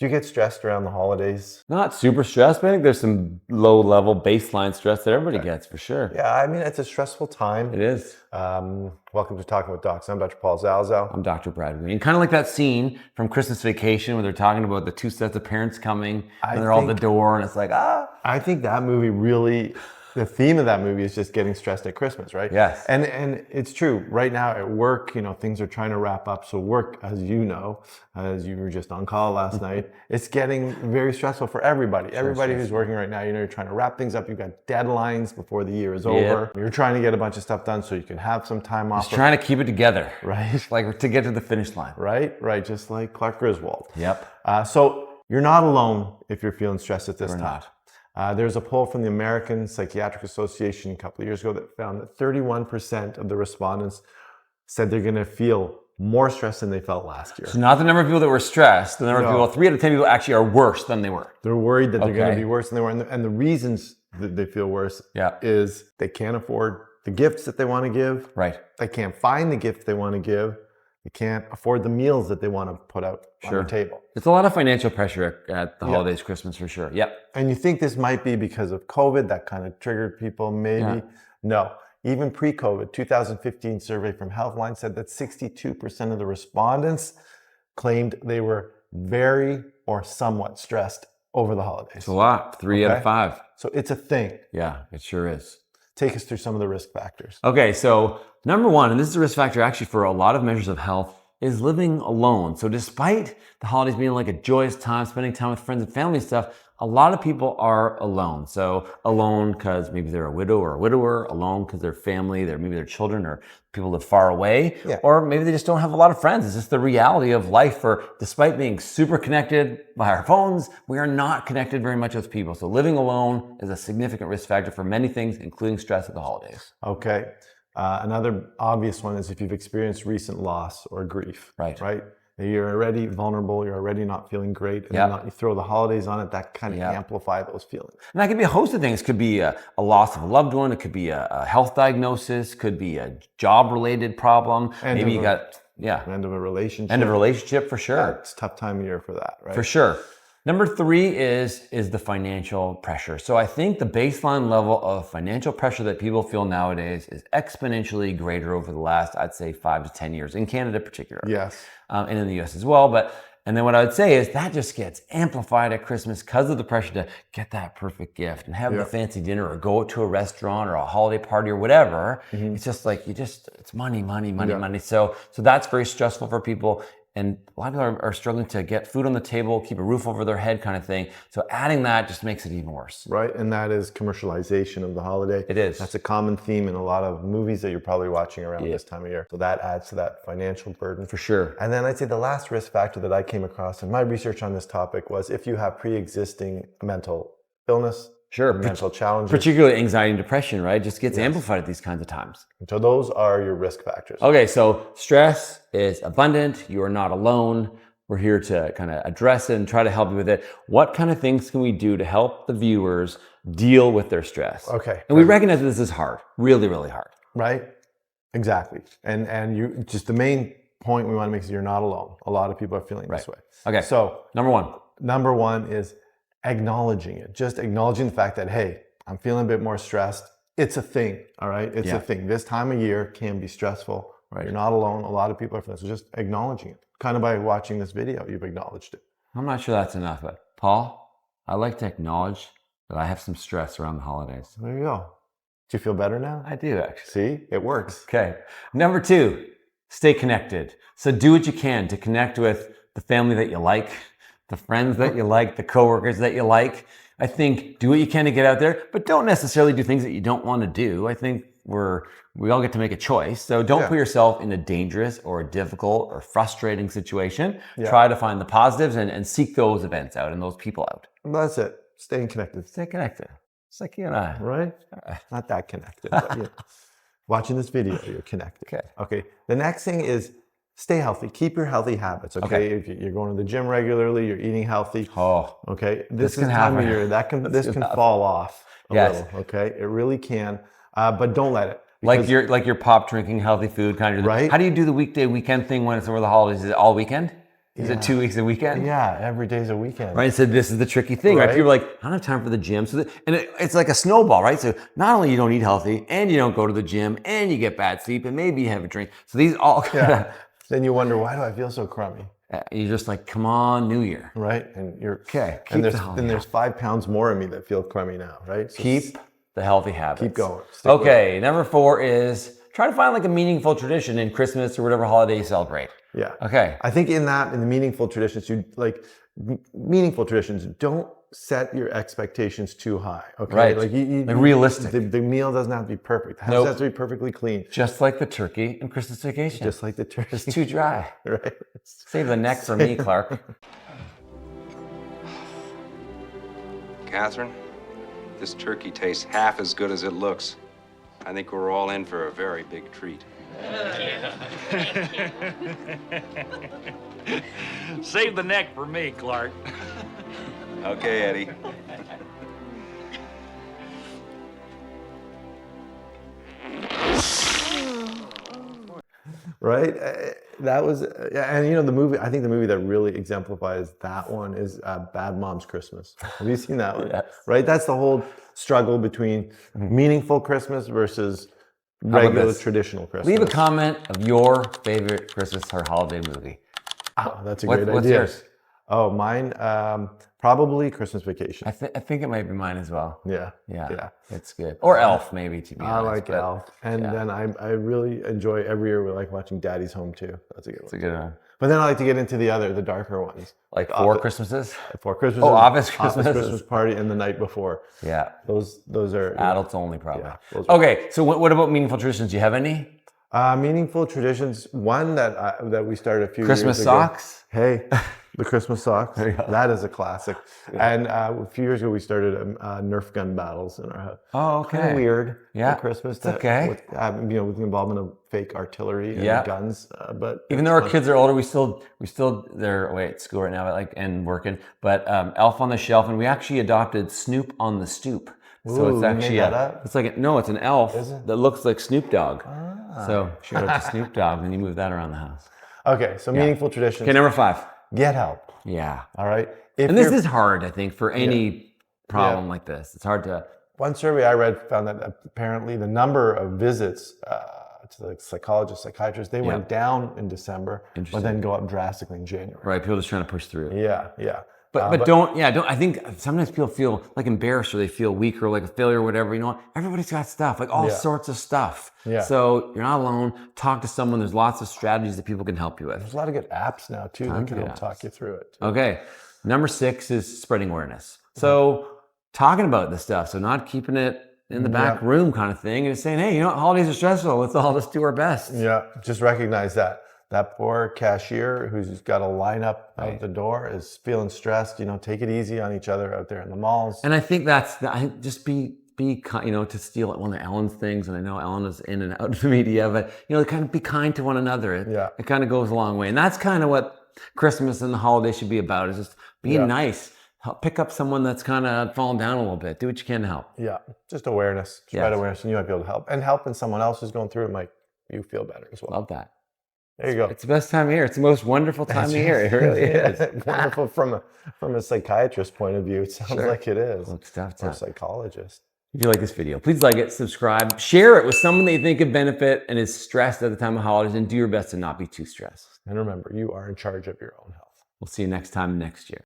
Do you get stressed around the holidays? Not super stressed, but I think there's some low-level baseline stress that everybody gets for sure. Yeah, I mean, it's a stressful time. It is. Welcome to Talking with Docs. I'm Dr. Paul Zalzal. I'm Dr. Brad Weening. Kind of like that scene from Christmas Vacation where they're talking about the two sets of parents coming and they're all at the door and it's like, I think that movie really, the theme of that movie is just getting stressed at Christmas, right? Yes. And it's true. Right now at work, things are trying to wrap up. So work, as you know, as you were just on call last night, it's getting very stressful for everybody. Everybody who's working right now, you're trying to wrap things up. You've got deadlines before the year is over. You're trying to get a bunch of stuff done so you can have some time off. Just trying to keep it together. Right. Like to get to the finish line. Right. Just like Clark Griswold. Yep. So you're not alone if you're feeling stressed at this We're time. not. There's a poll from the American Psychiatric Association a couple of years ago that found that 31% of the respondents said they're going to feel more stress than they felt last year. So not the number of people that were stressed, the number of people, 3 out of 10 people actually are worse than they were. They're worried that they're going to be worse than they were. And the reasons that they feel worse is they can't afford the gifts that they want to give. Right. They can't find the gift they want to give. They can't afford the meals that they want to put out on the table. It's a lot of financial pressure at the holidays, Christmas for sure. Yep. And you think this might be because of COVID, that kind of triggered people, maybe. Yeah. No. Even pre-COVID, 2015 survey from Healthline said that 62% of the respondents claimed they were very or somewhat stressed over the holidays. It's a lot. 3 out of 5. So it's a thing. Yeah, it sure is. Take us through some of the risk factors. Okay, so number 1, and this is a risk factor actually for a lot of measures of health, is living alone. So despite the holidays being like a joyous time, spending time with friends and family and stuff, a lot of people are alone. So alone because maybe they're a widow or a widower, alone because their family, maybe their children or people live far away, or maybe they just don't have a lot of friends. It's just the reality of life for despite being super connected by our phones, we are not connected very much with people. So living alone is a significant risk factor for many things, including stress at the holidays. Okay. Another obvious one is if you've experienced recent loss or grief, right? You're already vulnerable, you're already not feeling great, and then you throw the holidays on it, that kind of amplify those feelings. And that could be a host of things. It could be a loss of a loved one, it could be a health diagnosis, could be a job-related problem. Maybe you got, end of a relationship. End of a relationship, for sure. Yeah, it's a tough time of year for that, right? For sure. Number 3 is the financial pressure. So I think the baseline level of financial pressure that people feel nowadays is exponentially greater over the last, I'd say, 5 to 10 years, in Canada particularly. Yes. And in the US as well. And then what I would say is that just gets amplified at Christmas because of the pressure to get that perfect gift and have the fancy dinner or go to a restaurant or a holiday party or whatever. It's just like, it's money. So that's very stressful for people. And a lot of people are struggling to get food on the table, keep a roof over their head kind of thing. So adding that just makes it even worse. Right, and that is commercialization of the holiday. It is. That's a common theme in a lot of movies that you're probably watching around this time of year. So that adds to that financial burden. For sure. And then I'd say the last risk factor that I came across in my research on this topic was if you have pre-existing mental illness, mental challenges. Particularly anxiety and depression, right? Just gets amplified at these kinds of times. So those are your risk factors. Okay, so stress is abundant. You are not alone. We're here to kind of address it and try to help you with it. What kind of things can we do to help the viewers deal with their stress? Okay. And we recognize that this is hard, really, really hard. Right? Exactly. And you just the main point we want to make is you're not alone. A lot of people are feeling this way. Okay. So Number 1 is acknowledging it, just acknowledging the fact that, hey, I'm feeling a bit more stressed. It's a thing, all right? It's a thing. This time of year can be stressful. Right. You're not alone. A lot of people are feeling it. So just acknowledging it. Kind of by watching this video, you've acknowledged it. I'm not sure that's enough, but Paul, I like to acknowledge that I have some stress around the holidays. There you go. Do you feel better now? I do, actually. See, it works. Okay. Number 2, stay connected. So do what you can to connect with the family that you like, the friends that you like, the coworkers that you like. I think do what you can to get out there, but don't necessarily do things that you don't want to do. I think we all get to make a choice. So don't put yourself in a dangerous or a difficult or frustrating situation. Try to find the positives and seek those events out and those people out. That's it. Staying connected. Stay connected. It's like you and I. Right? Not that connected, but watching this video, you're connected. Okay. The next thing is stay healthy. Keep your healthy habits. Okay. If you're going to the gym regularly, you're eating healthy. Okay. This is time of year this can fall off a little. Okay. It really can. But don't let it. Like you're pop drinking healthy food kind of. Right. How do you do the weekend thing when it's over the holidays? Is it all weekend? Is it 2 weeks a weekend? Yeah, every day's a weekend. Right. So this is the tricky thing, right? People are like, I don't have time for the gym. So it's like a snowball, right? So not only you don't eat healthy, and you don't go to the gym, and you get bad sleep, and maybe you have a drink. So these all Then you wonder, why do I feel so crummy? You're just like, come on, New Year. Right? And you're okay. And there's 5 pounds more of me that feel crummy now, right? So keep the healthy habits. Keep going. Okay, number 4 is try to find like a meaningful tradition in Christmas or whatever holiday you celebrate. Yeah. Okay. I think in the meaningful traditions, meaningful traditions, don't set your expectations too high. Okay. Right. Like realistic. The meal doesn't have to be perfect. The house has to be perfectly clean. Just like the turkey and Christmas vacation. Just like the turkey. It's too dry. Right. Save the neck for me, Clark. Catherine, this turkey tastes half as good as it looks. I think we're all in for a very big treat. Save the neck for me, Clark. Okay, Eddie. Right? That was, and you know, the movie, I think the movie that really exemplifies that one is Bad Moms Christmas. Have you seen that one? Yes. Right? That's the whole struggle between meaningful Christmas versus regular traditional Christmas. Leave a comment of your favorite Christmas or holiday movie. Oh, that's a great idea. What's yours? Oh, mine, probably Christmas Vacation. I think it might be mine as well. Yeah. It's good. Or Elf, maybe, to be honest. I like Elf. And then I really enjoy every year we like watching Daddy's Home too. That's a good one. It's a good one. But then I like to get into the darker ones. Like Four Christmases? Four Christmases. Oh, Office Christmas. Christmas Party and the night before. Yeah. Those are adults only, probably. Yeah, okay, so what about meaningful traditions? Do you have any? Meaningful traditions. One that we started a few Christmas years ago. socks? Hey, the Christmas socks. That is a classic. Yeah. And a few years ago, we started Nerf gun battles in our house. Oh, okay. Kind of weird. Yeah. For Christmas. It's okay. With the involvement of fake artillery and guns. But even though our kids are older, they're away at school right now, and working. But Elf on the Shelf, and we actually adopted Snoop on the Stoop. So Ooh, it's actually it's like it's an elf that looks like Snoop Dogg. So shout out to Snoop Dogg, and you move that around the house. Okay, so meaningful traditions. Okay, number 5. Get help. Yeah. All right. And this is hard, I think, for any problem like this. It's hard to. One survey I read found that apparently the number of visits to the psychologists, psychiatrists, they went down in December, but then go up drastically in January. Right. People just trying to push through. Yeah. But don't. I think sometimes people feel like embarrassed or they feel weak or like a failure or whatever. You know, everybody's got stuff, like all sorts of stuff. Yeah. So you're not alone. Talk to someone. There's lots of strategies that people can help you with. There's a lot of good apps now too that can help talk you through it. Too. Okay. Number 6 is spreading awareness. So talking about this stuff. So not keeping it in the back room kind of thing and just saying, hey, holidays are stressful. Let's all just do our best. Yeah. Just recognize that. That poor cashier who's got to line up out the door is feeling stressed. Take it easy on each other out there in the malls. And I think just be to steal one of Ellen's things. And I know Ellen is in and out of the media, but kind of be kind to one another. It kind of goes a long way. And that's kind of what Christmas and the holiday should be about, is just being nice. Pick up someone that's kind of fallen down a little bit. Do what you can to help. Yeah. Just awareness. Spread awareness, and you might be able to help. And helping someone else who's going through it might you feel better as well. Love that. There you go. It's the best time of year. It's the most wonderful time of year. It really is. Wonderful from a psychiatrist point of view. It sounds like it is. Well, or a psychologist. If you like this video, please like it, subscribe, share it with someone that you think could benefit and is stressed at the time of holidays, and do your best to not be too stressed. And remember, you are in charge of your own health. We'll see you next time next year.